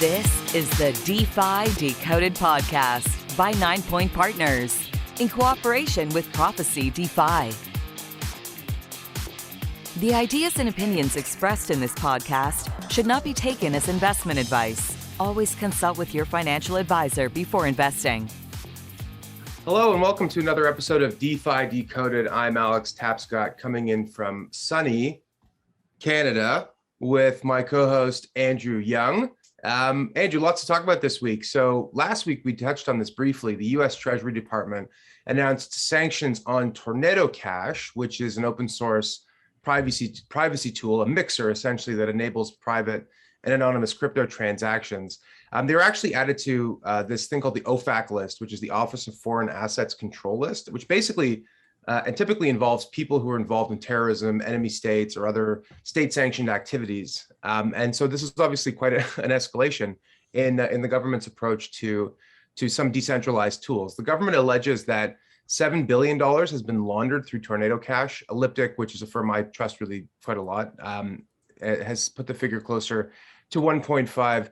This is the DeFi Decoded podcast by 9 Point Partners in cooperation with Prophecy DeFi. The ideas and opinions expressed in this podcast should not be taken as investment advice. Always consult with your financial advisor before investing. Hello and welcome to another episode of DeFi Decoded. I'm Alex Tapscott coming in from sunny Canada with my co-host Andrew Young. Andrew, lots to talk about this week. So last week we touched on this briefly. The U.S. Treasury Department announced sanctions on Tornado Cash, which is an open source privacy tool, a mixer essentially that enables private and anonymous crypto transactions. They were actually added to this thing called the OFAC list, which is the Office of Foreign Assets Control list, which basically and typically involves people who are involved in terrorism, enemy states, or other state-sanctioned activities. And so this is obviously quite an escalation in the government's approach to some decentralized tools. The government alleges that $7 billion has been laundered through Tornado Cash. Elliptic, which is a firm I trust really quite a lot, has put the figure closer to $1.5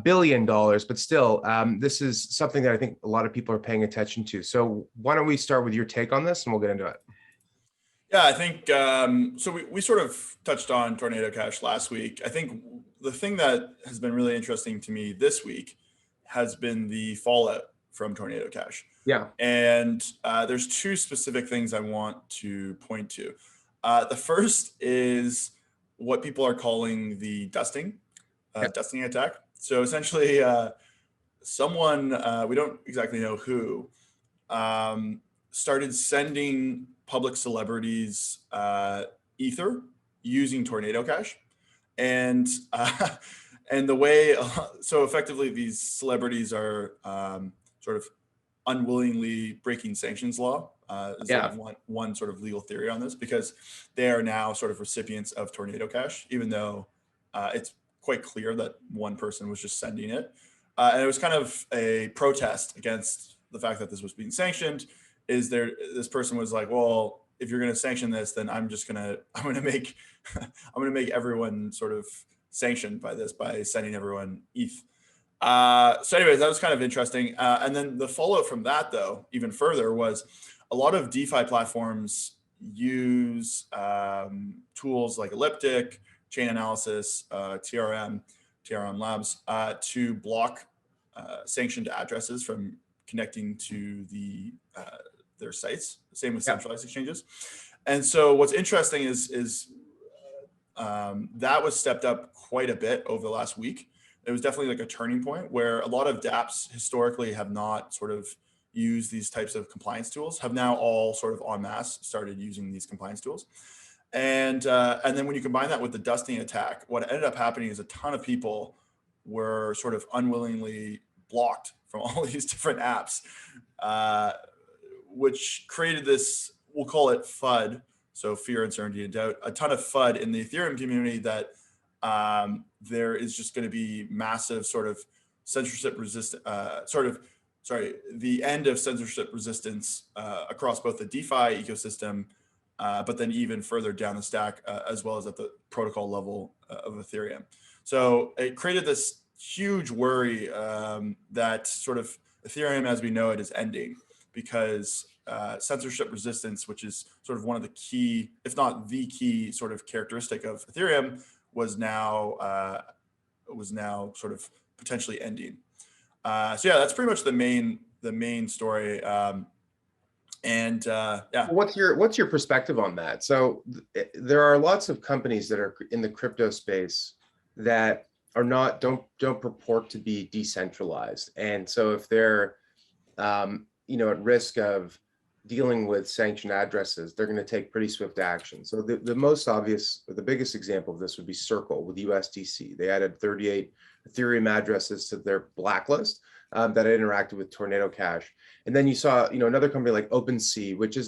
billion, but still, this is something that I think a lot of people are paying attention to. So why don't we start with your take on this and we'll get into it. Yeah, I think, so we sort of touched on Tornado Cash last week. I think the thing that has been really interesting to me this week has been the fallout from Tornado Cash. Yeah. And there's two specific things I want to point to. The first is what people are calling the dusting attack. So essentially, someone, we don't exactly know who, started sending public celebrities Ether using Tornado Cash. And the way, so effectively these celebrities are sort of unwittingly breaking sanctions law. One sort of legal theory on this, because they are now sort of recipients of Tornado Cash, even though it's quite clear that one person was just sending it. And it was kind of a protest against the fact that this was being sanctioned. This person was like, well, if you're going to sanction this, then I'm going to make everyone sort of sanctioned by this by sending everyone ETH. So anyways, that was kind of interesting. And then the fallout from that, though, even further, was a lot of DeFi platforms use tools like Elliptic, chain analysis, TRM labs, to block sanctioned addresses from connecting to their sites. Same with centralized exchanges. And so what's interesting is that was stepped up quite a bit over the last week. It was definitely like a turning point where a lot of dApps historically have not sort of used these types of compliance tools, have now all sort of en masse started using these compliance tools. And then when you combine that with the dusting attack, what ended up happening is a ton of people were sort of unwillingly blocked from all these different apps, which created this, we'll call it FUD, so fear, uncertainty, and doubt, a ton of FUD in the Ethereum community that there is just going to be massive sort of censorship resistant, the end of censorship resistance across both the DeFi ecosystem, but then even further down the stack, as well as at the protocol level of Ethereum. So it created this huge worry that sort of Ethereum as we know it is ending, because censorship resistance, which is sort of one of the key, if not the key sort of characteristic of Ethereum, was now sort of potentially ending. So yeah, that's pretty much the main story. What's your perspective on that? So there are lots of companies that are in the crypto space that are don't purport to be decentralized, and so if they're at risk of dealing with sanctioned addresses, they're going to take pretty swift action. So the most obvious, or the biggest example of this would be Circle with USDC. They added 38 Ethereum addresses to their blacklist that interacted with Tornado Cash. And then you saw, another company like OpenSea, which is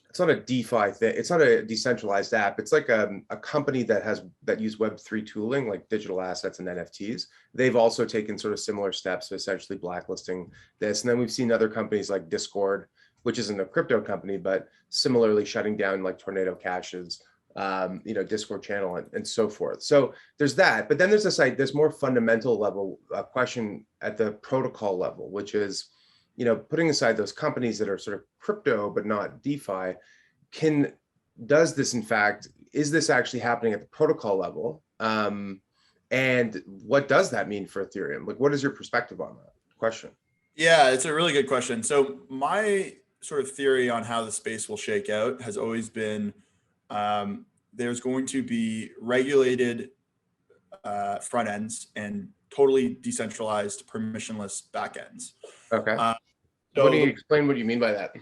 it's not a DeFi thing. It's not a decentralized app. It's like a company that use Web3 tooling, like digital assets and NFTs. They've also taken sort of similar steps to essentially blacklisting this. And then we've seen other companies like Discord, which isn't a crypto company, but similarly shutting down like Tornado Cash's Discord channel and so forth. So there's that, but then there's this more fundamental level question at the protocol level, which is, putting aside those companies that are sort of crypto but not DeFi, is this actually happening at the protocol level? And what does that mean for Ethereum? Like, what is your perspective on that question? Yeah, it's a really good question. So my sort of theory on how the space will shake out has always been there's going to be regulated front ends and totally decentralized permissionless back ends. Okay. So explain what you mean by that?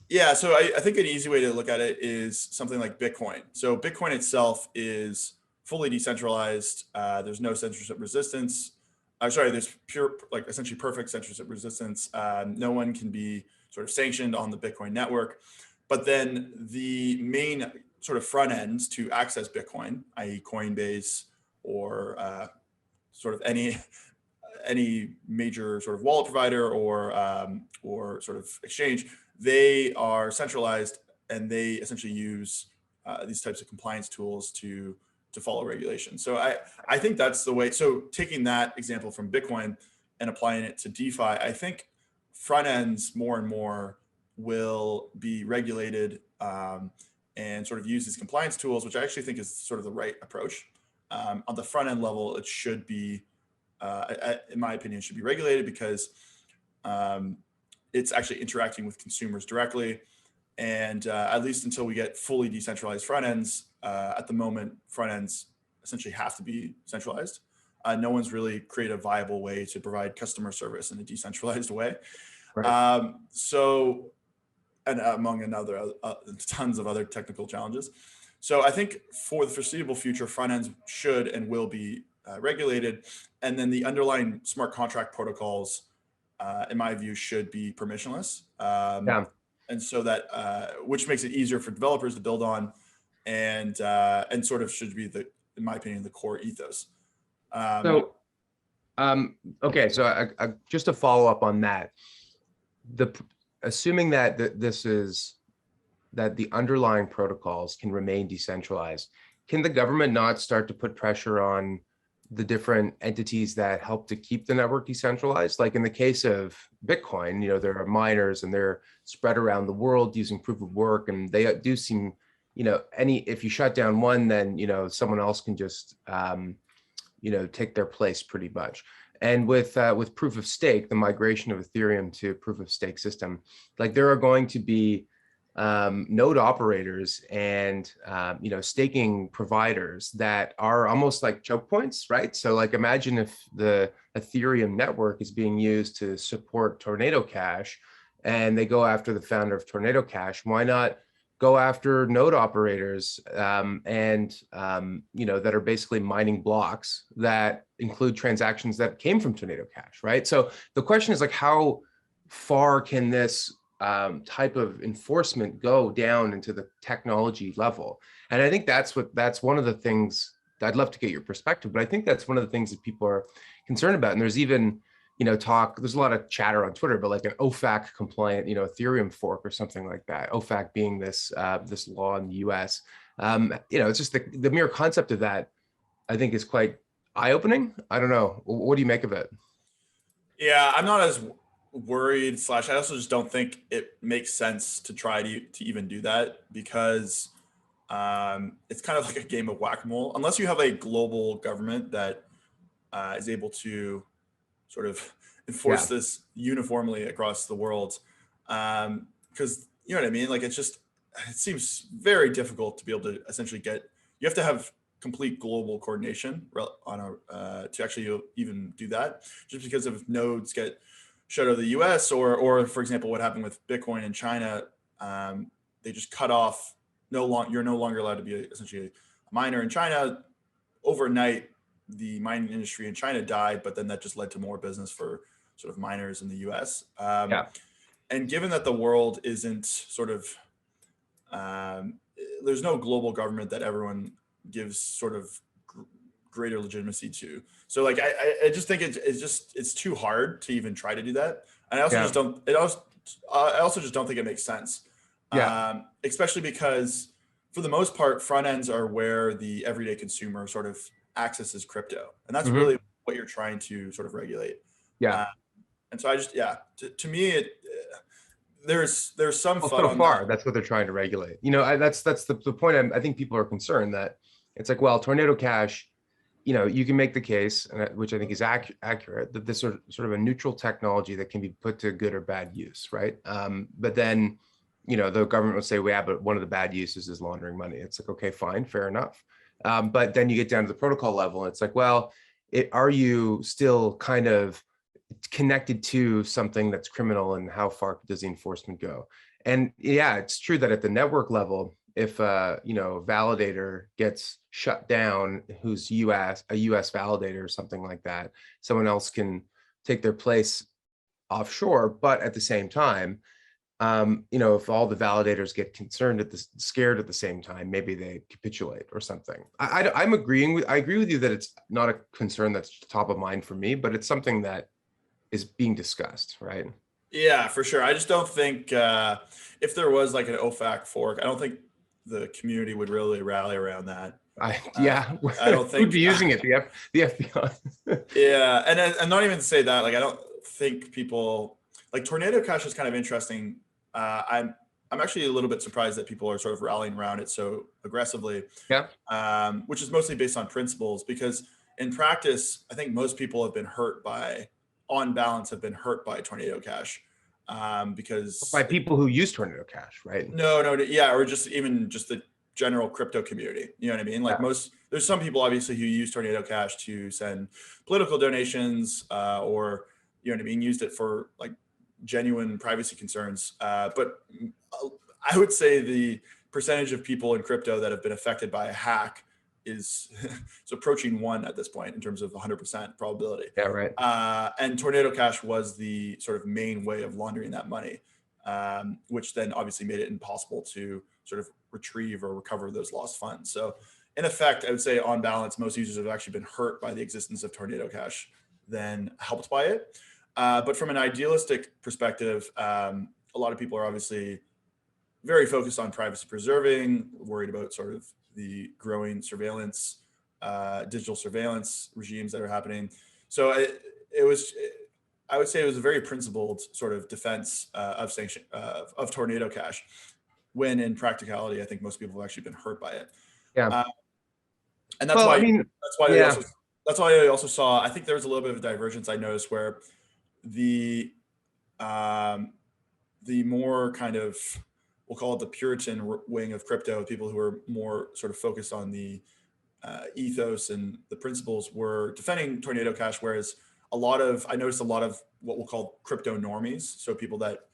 Yeah, so I think an easy way to look at it is something like Bitcoin. So Bitcoin itself is fully decentralized. There's no censorship resistance. There's pure, like essentially perfect censorship resistance. No one can be sort of sanctioned on the Bitcoin network. But then the main sort of front ends to access Bitcoin, i.e. Coinbase or sort of any major sort of wallet provider or sort of exchange, they are centralized and they essentially use these types of compliance tools to follow regulation. So I think that's the way. So taking that example from Bitcoin and applying it to DeFi, I think front ends more and more will be regulated and sort of use these compliance tools, which I actually think is sort of the right approach. On the front end level, it should be, in my opinion, should be regulated because it's actually interacting with consumers directly. And at least until we get fully decentralized front ends, at the moment, front ends essentially have to be centralized. No one's really created a viable way to provide customer service in a decentralized way. Right. And among another tons of other technical challenges. So I think for the foreseeable future, front ends should and will be regulated. And then the underlying smart contract protocols, in my view, should be permissionless. And so that, which makes it easier for developers to build on and sort of should be in my opinion, the core ethos. Okay. So just to follow up on that, assuming that the underlying protocols can remain decentralized, can the government not start to put pressure on the different entities that help to keep the network decentralized? Like in the case of Bitcoin, there are miners and they're spread around the world using proof of work, and they do seem, if you shut down one, then someone else can just take their place pretty much. And with proof of stake, the migration of Ethereum to proof of stake system, like there are going to be node operators and staking providers that are almost like choke points, right? So like imagine if the Ethereum network is being used to support Tornado Cash and they go after the founder of Tornado Cash, why not go after node operators that are basically mining blocks that include transactions that came from Tornado Cash, right? So the question is like, how far can this type of enforcement go down into the technology level? And I think that's one of the things that I'd love to get your perspective, but I think that's one of the things that people are concerned about. And there's even, there's a lot of chatter on Twitter, but like an OFAC compliant, Ethereum fork or something like that. OFAC being this law in the US. It's just the mere concept of that, I think is quite eye-opening. I don't know. What do you make of it? Yeah, I'm not as worried / I also just don't think it makes sense to try to even do that because it's kind of like a game of whack-a-mole unless you have a global government that is able to sort of enforce this uniformly across the world. Because you know what I mean? Like it seems very difficult to be able to essentially you have to have complete global coordination on to actually even do that, just because if nodes get shut out of the US or for example, what happened with Bitcoin in China, they just cut off, you're no longer allowed to be essentially a miner in China. Overnight, the mining industry in China died, but then that just led to more business for sort of miners in the US. And given that the world isn't sort of, there's no global government that everyone gives sort of greater legitimacy to. So like, I just think it's too hard to even try to do that. And I also I also just don't think it makes sense. Especially because for the most part, front ends are where the everyday consumer sort of accesses crypto, and that's Mhm. really what you're trying to sort of regulate. Yeah. And so I just, to me, there's some Well, fun so on far, that. that's what they're trying to regulate. That's the point. I think people are concerned that it's like, well, Tornado Cash, you can make the case, which I think is accurate, that this sort of a neutral technology that can be put to good or bad use, right? But then, the government will say, well, yeah, but one of the bad uses is laundering money. It's like, okay, fine, fair enough. But then you get down to the protocol level, and it's like, well, are you still kind of connected to something that's criminal, and how far does the enforcement go? And yeah, it's true that at the network level, if a validator gets shut down, who's a US validator or something like that, someone else can take their place offshore. But at the same time, if all the validators get scared at the same time, maybe they capitulate or something. I agree with you that it's not a concern that's top of mind for me, but it's something that is being discussed, right? Yeah, for sure. I just don't think if there was like an OFAC fork, I don't think the community would really rally around that. Yeah, I don't who'd be think. using it? The FBI. Yeah, and not even to say that. Like, I don't think people like Tornado Cash is kind of interesting. I'm actually a little bit surprised that people are sort of rallying around it so aggressively. Yeah. Which is mostly based on principles, because in practice, I think most people have been on balance, have been hurt by Tornado Cash, because By people who use Tornado Cash, right? no, yeah, or just even just the general crypto community. You know what I mean? Like, Yeah. there's some people obviously who use Tornado Cash to send political donations, or you know what I mean, used it for like genuine privacy concerns. But I would say the percentage of people in crypto that have been affected by a hack is it's approaching 1 at this point in terms of 100% probability. Yeah, right. And Tornado Cash was the sort of main way of laundering that money, which then obviously made it impossible to sort of retrieve or recover those lost funds. So in effect, I would say on balance, most users have actually been hurt by the existence of Tornado Cash than helped by it. But from an idealistic perspective, a lot of people are obviously very focused on privacy preserving, worried about sort of the growing surveillance, digital surveillance regimes that are happening. So I would say it was a very principled sort of defense of sanction of Tornado Cash, when in practicality, I think most people have actually been hurt by it. Yeah. And that's Well, why I mean, that's why yeah. I also saw, I think there was a little bit of a divergence I noticed, where the more kind of, we'll call it the Puritan wing of crypto, people who are more sort of focused on the ethos and the principles, were defending Tornado Cash, whereas I noticed a lot of what we'll call crypto normies, so people that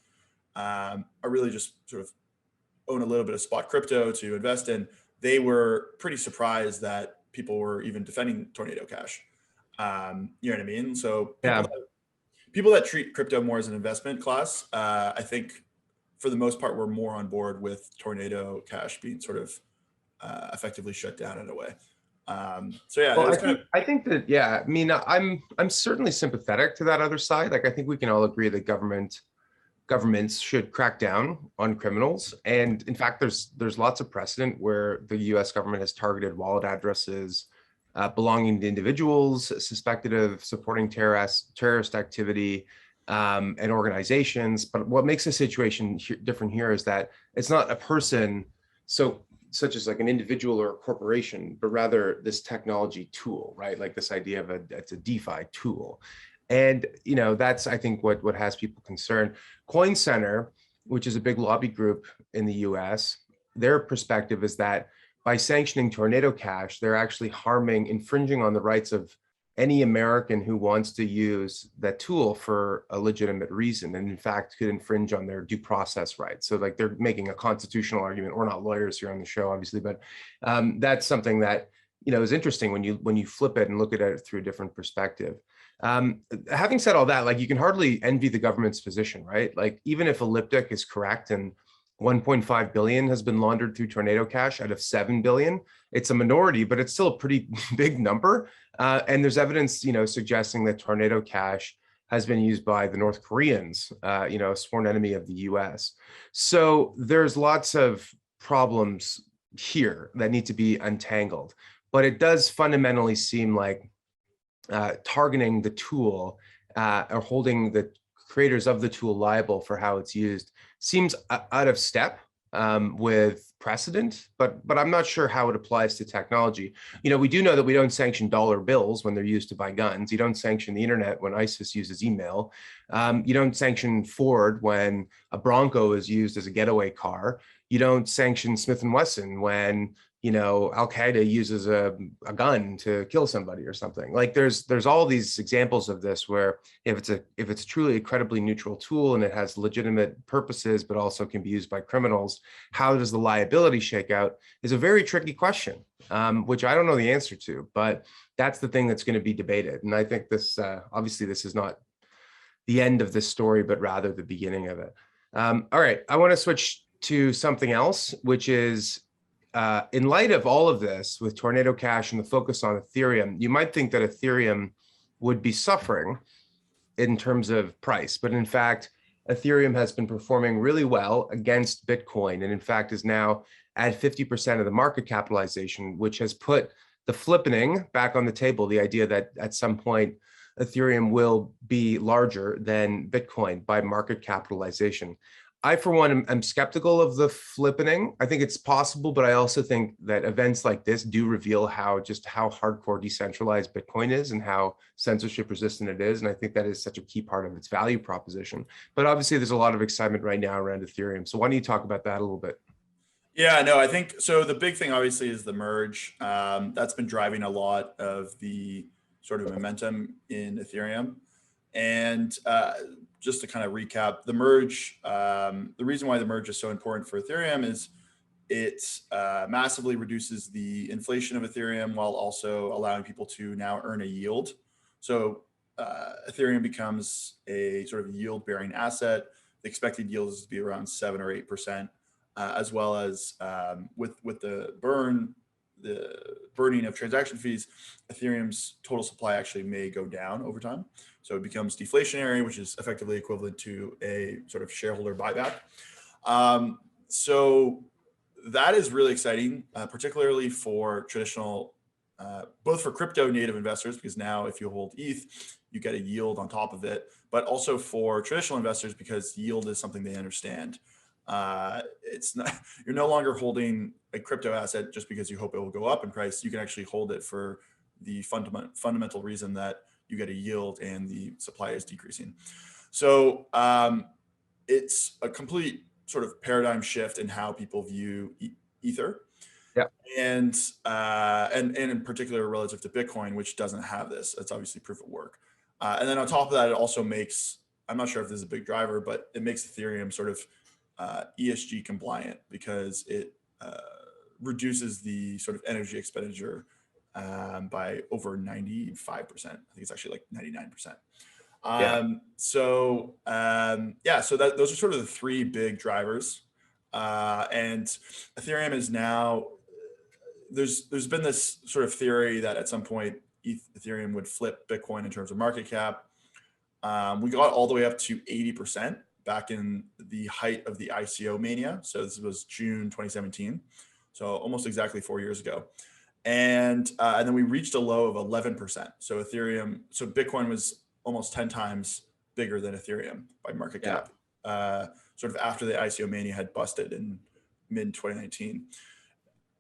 are really just sort of own a little bit of spot crypto to invest in, they were pretty surprised that people were even defending Tornado Cash. You know what I mean? So people that treat crypto more as an investment class, I think for the most part, we're more on board with Tornado Cash being sort of effectively shut down in a way. So yeah, well, I think that, yeah, I mean, I'm certainly sympathetic to that other side. Like, I think we can all agree that governments should crack down on criminals. And in fact, there's lots of precedent where the US government has targeted wallet addresses belonging to individuals suspected of supporting terrorist activity, and organizations. But what makes the situation different here is that it's not a person, such as like an individual or a corporation, but rather this technology tool, right? Like this idea of it's a DeFi tool. And that's, I think, what has people concerned. Coin Center, which is a big lobby group in the US, their perspective is that by sanctioning Tornado Cash, they're actually infringing on the rights of any American who wants to use that tool for a legitimate reason, and in fact could infringe on their due process rights. So like, they're making a constitutional argument. We're not lawyers here on the show, obviously, but that's something that is interesting when you flip it and look at it through a different perspective. Having said all that, like, you can hardly envy the government's position, right? Like, even if Elliptic is correct and 1.5 billion has been laundered through Tornado Cash out of 7 billion, it's a minority, but it's still a pretty big number. And there's evidence, suggesting that Tornado Cash has been used by the North Koreans, a sworn enemy of the US. So there's lots of problems here that need to be untangled. But it does fundamentally seem like targeting the tool or holding the creators of the tool liable for how it's used seems out of step with precedent, but I'm not sure how it applies to technology. We do know that we don't sanction dollar bills when they're used to buy guns. You don't sanction the internet when ISIS uses email. You don't sanction Ford when a Bronco is used as a getaway car. You don't sanction Smith & Wesson when Al Qaeda uses a gun to kill somebody or something. Like there's all these examples of this where if it's truly a credibly neutral tool and it has legitimate purposes, but also can be used by criminals, how does the liability shake out is a very tricky question, which I don't know the answer to, but that's the thing that's going to be debated. And I think this, obviously this is not the end of this story, but rather the beginning of it. All right, I want to switch to something else, which is, in light of all of this with Tornado Cash and the focus on Ethereum, you might think that Ethereum would be suffering in terms of price, but in fact, Ethereum has been performing really well against Bitcoin, and in fact is now at 50% of the market capitalization, which has put the flippening back on the table, the idea that at some point Ethereum will be larger than Bitcoin by market capitalization. I, for one, am skeptical of the flippening. I think it's possible, but I also think that events like this do reveal how hardcore decentralized Bitcoin is and how censorship resistant it is. And I think that is such a key part of its value proposition. But obviously, there's a lot of excitement right now around Ethereum. So why don't you talk about that a little bit? Yeah, no, I think so. The big thing, obviously, is the merge. That's been driving a lot of the sort of momentum in Ethereum. And just to kind of recap, the merge, the reason why the merge is so important for Ethereum is it massively reduces the inflation of Ethereum while also allowing people to now earn a yield. So Ethereum becomes a sort of yield-bearing asset. The expected yield is to be around 7 or 8%, as well as with the burning of transaction fees, Ethereum's total supply actually may go down over time. So it becomes deflationary, which is effectively equivalent to a sort of shareholder buyback. So that is really exciting, particularly for traditional, both for crypto native investors, because now if you hold ETH, you get a yield on top of it, but also for traditional investors because yield is something they understand. It's not, you're no longer holding a crypto asset just because you hope it will go up in price. You can actually hold it for the fundamental reason that you get a yield and the supply is decreasing. So it's a complete sort of paradigm shift in how people view Ether. Yeah. And in particular relative to Bitcoin, which doesn't have this. It's obviously proof of work. And then on top of that, it also makes, I'm not sure if this is a big driver, but it makes Ethereum sort of ESG compliant because it reduces the sort of energy expenditure by over 95%. I think it's actually like 99%. So those are sort of the three big drivers. And Ethereum is now, there's been this sort of theory that at some point Ethereum would flip Bitcoin in terms of market cap. We got all the way up to 80% back in the height of the ICO mania. So this was June 2017. So almost exactly 4 years ago. And then we reached a low of 11%. So Bitcoin was almost 10 times bigger than Ethereum by market cap, sort of after the ICO mania had busted in mid 2019.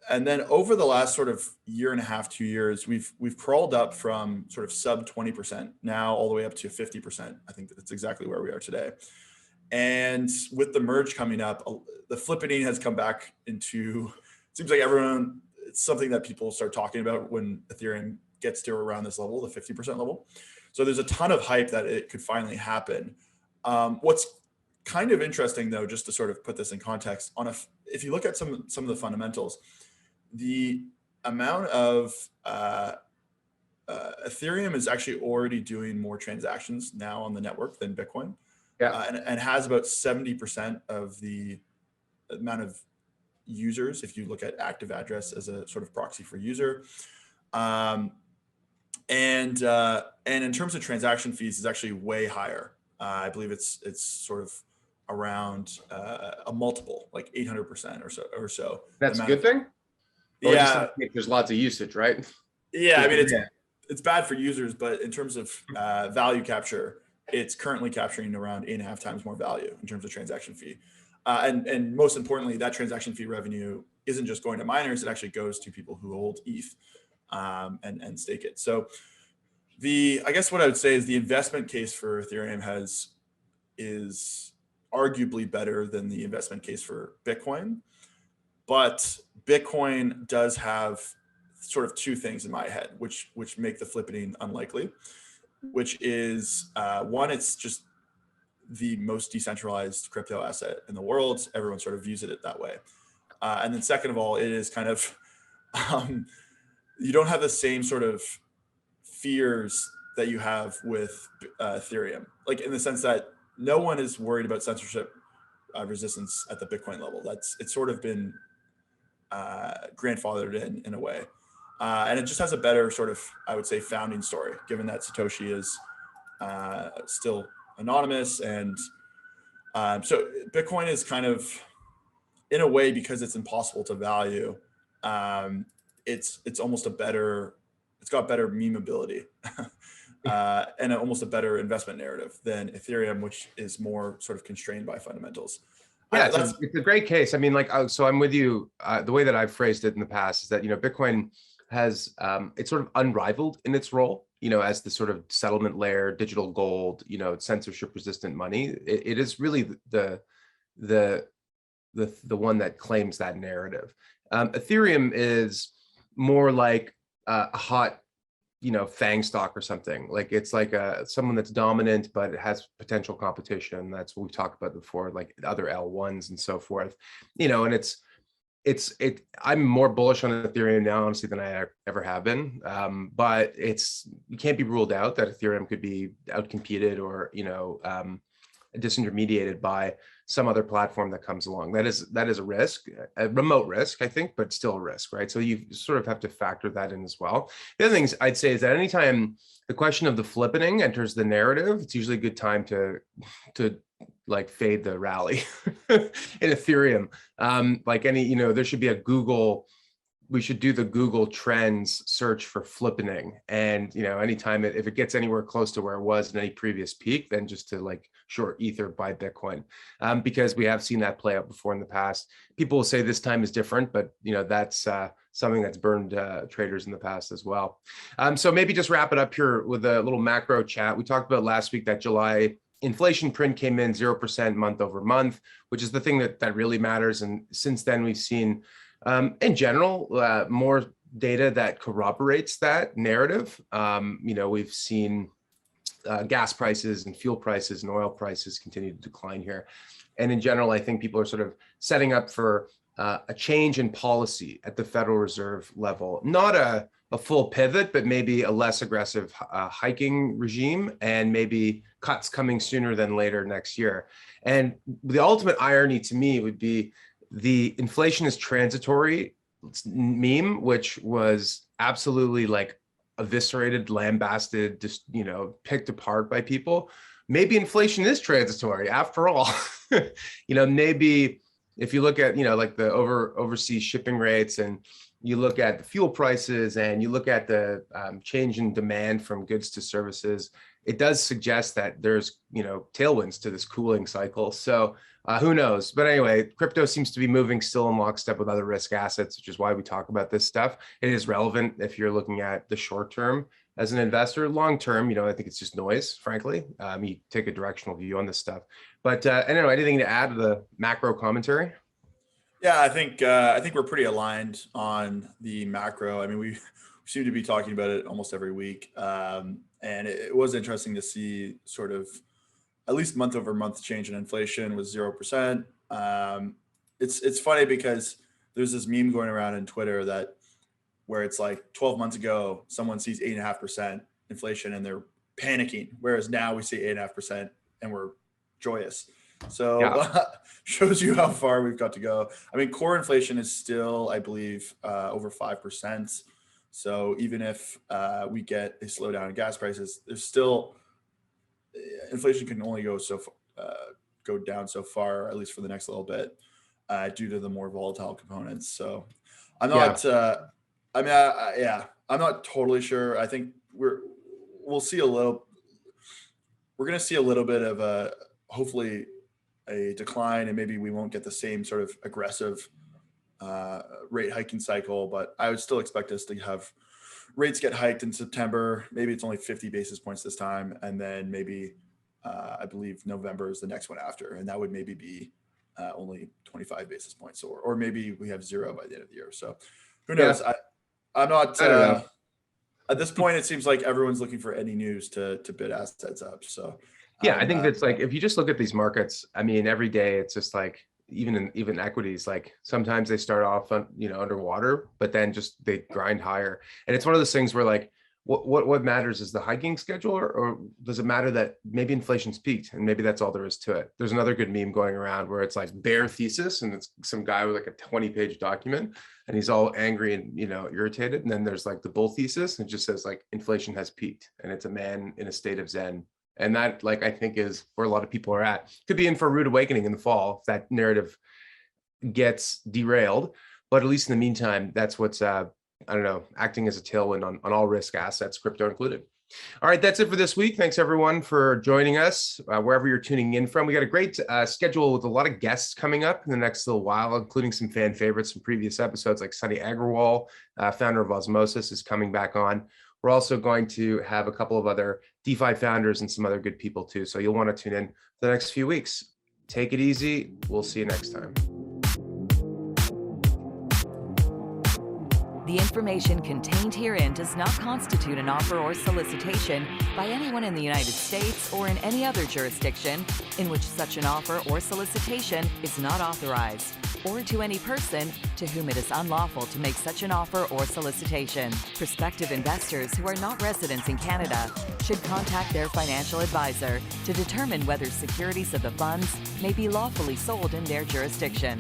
And then over the last sort of year and a half, 2 years, we've crawled up from sort of sub 20% now all the way up to 50%. I think that's exactly where we are today. And with the merge coming up, the flippening has come back into, it seems like it's something that people start talking about when Ethereum gets to around this level, the 50% level. So there's a ton of hype that it could finally happen. What's kind of interesting though, just to sort of put this in context, if you look at some of the fundamentals, the amount of Ethereum is actually already doing more transactions now on the network than Bitcoin. And has about 70% of the amount of users, if you look at active address as a sort of proxy for user. And in terms of transaction fees, is actually way higher. I believe it's sort of around a multiple, like 800% or so. That's a good thing? Or just Yeah. if there's lots of usage, right? Yeah. I mean, Yeah. it's bad for users, but in terms of value capture, it's currently capturing around 8.5 times more value in terms of transaction fee. And most importantly, that transaction fee revenue isn't just going to miners; it actually goes to people who hold ETH and stake it. So I guess what I would say is the investment case for Ethereum is arguably better than the investment case for Bitcoin, but Bitcoin does have sort of two things in my head, which make the flippening unlikely. Which is one, it's just the most decentralized crypto asset in the world. Everyone sort of views it that way. And then second of all, it is kind of, you don't have the same sort of fears that you have with Ethereum, like in the sense that no one is worried about censorship resistance at the Bitcoin level. It's sort of been grandfathered in a way. And it just has a better sort of, I would say, founding story, given that Satoshi is still anonymous. And so Bitcoin is kind of, in a way, because it's impossible to value, it's almost it's got better memeability and almost a better investment narrative than Ethereum, which is more sort of constrained by fundamentals. Yeah, it's a great case. I mean, like, so I'm with you. The way that I've phrased it in the past is that, Bitcoin has, it's sort of unrivaled in its role, as the sort of settlement layer, digital gold, censorship resistant money. It is really the one that claims that narrative. Ethereum is more like a hot, FANG stock or something. Like it's like someone that's dominant, but it has potential competition. That's what we've talked about before, like other L1s and so forth. And I'm more bullish on Ethereum now, honestly, than I ever have been. But you can't be ruled out that Ethereum could be outcompeted or, disintermediated by some other platform that comes along. That is a risk, a remote risk, I think, but still a risk, right? So you sort of have to factor that in as well. The other things I'd say is that anytime the question of the flippening enters the narrative, it's usually a good time to like fade the rally in Ethereum. Like there should be a Google. We should do the Google Trends search for flippening, and anytime if it gets anywhere close to where it was in any previous peak, then just to like short Ether, buy Bitcoin, because we have seen that play out before in the past. People will say this time is different, but that's something that's burned traders in the past as well. So maybe just wrap it up here with a little macro chat. We talked about last week that July inflation print came in 0% month over month, which is the thing that really matters. And since then, we've seen in general, more data that corroborates that narrative. We've seen gas prices and fuel prices and oil prices continue to decline here. And in general, I think people are sort of setting up for a change in policy at the Federal Reserve level. Not a full pivot, but maybe a less aggressive hiking regime, and maybe cuts coming sooner than later next year. And the ultimate irony to me would be the inflation is transitory meme, which was absolutely like eviscerated, lambasted, just, picked apart by people. Maybe inflation is transitory after all. Maybe if you look at, like the overseas shipping rates, and you look at the fuel prices, and you look at the change in demand from goods to services, it does suggest that there's, tailwinds to this cooling cycle. So who knows? But anyway, crypto seems to be moving still in lockstep with other risk assets, which is why we talk about this stuff. It is relevant if you're looking at the short term as an investor. Long term, I think it's just noise, frankly. You take a directional view on this stuff. But anyway, anything to add to the macro commentary? Yeah, I think we're pretty aligned on the macro. I mean, we seem to be talking about it almost every week, and it was interesting to see sort of at least month over month change in inflation was 0%. It's funny because there's this meme going around in Twitter where it's like 12 months ago, someone sees 8.5% inflation and they're panicking, whereas now we see 8.5% and we're joyous. So yeah. Shows you how far we've got to go. I mean, core inflation is still, I believe, over 5%. So even if we get a slowdown in gas prices, there's still inflation can only go down so far, at least for the next little bit, due to the more volatile components. So I'm not. I'm not totally sure. I think we'll see a little. We're going to see a little bit of hopefully a decline, and maybe we won't get the same sort of aggressive rate hiking cycle. But I would still expect us to have rates get hiked in September. Maybe it's only 50 basis points this time, and then maybe I believe November is the next one after, and that would maybe be only 25 basis points, or maybe we have 0 by the end of the year. So who knows? Yeah. I'm not. I don't know. At this point, it seems like everyone's looking for any news to bid assets up. So yeah, I think that's like, if you just look at these markets, I mean, every day it's just like, even equities, like sometimes they start off on, underwater, but then just they grind higher. And it's one of those things where like, what matters is the hiking schedule, or does it matter that maybe inflation's peaked and maybe that's all there is to it? There's another good meme going around where it's like bear thesis, and it's some guy with like a 20-page document and he's all angry and irritated. And then there's like the bull thesis, and it just says like inflation has peaked, and it's a man in a state of zen. And that, like, I think is where a lot of people are at. Could be in for a rude awakening in the fall if that narrative gets derailed. But at least in the meantime, that's what's acting as a tailwind on all risk assets, crypto included. All right, that's it for this week. Thanks everyone for joining us, wherever you're tuning in from. We got a great schedule with a lot of guests coming up in the next little while, including some fan favorites from previous episodes, like Sunny Agrawal, founder of Osmosis, is coming back on. We're also going to have a couple of other DeFi founders and some other good people too. So you'll want to tune in for the next few weeks. Take it easy. We'll see you next time. The information contained herein does not constitute an offer or solicitation by anyone in the United States or in any other jurisdiction in which such an offer or solicitation is not authorized, or to any person to whom it is unlawful to make such an offer or solicitation. Prospective investors who are not residents in Canada should contact their financial advisor to determine whether securities of the funds may be lawfully sold in their jurisdiction.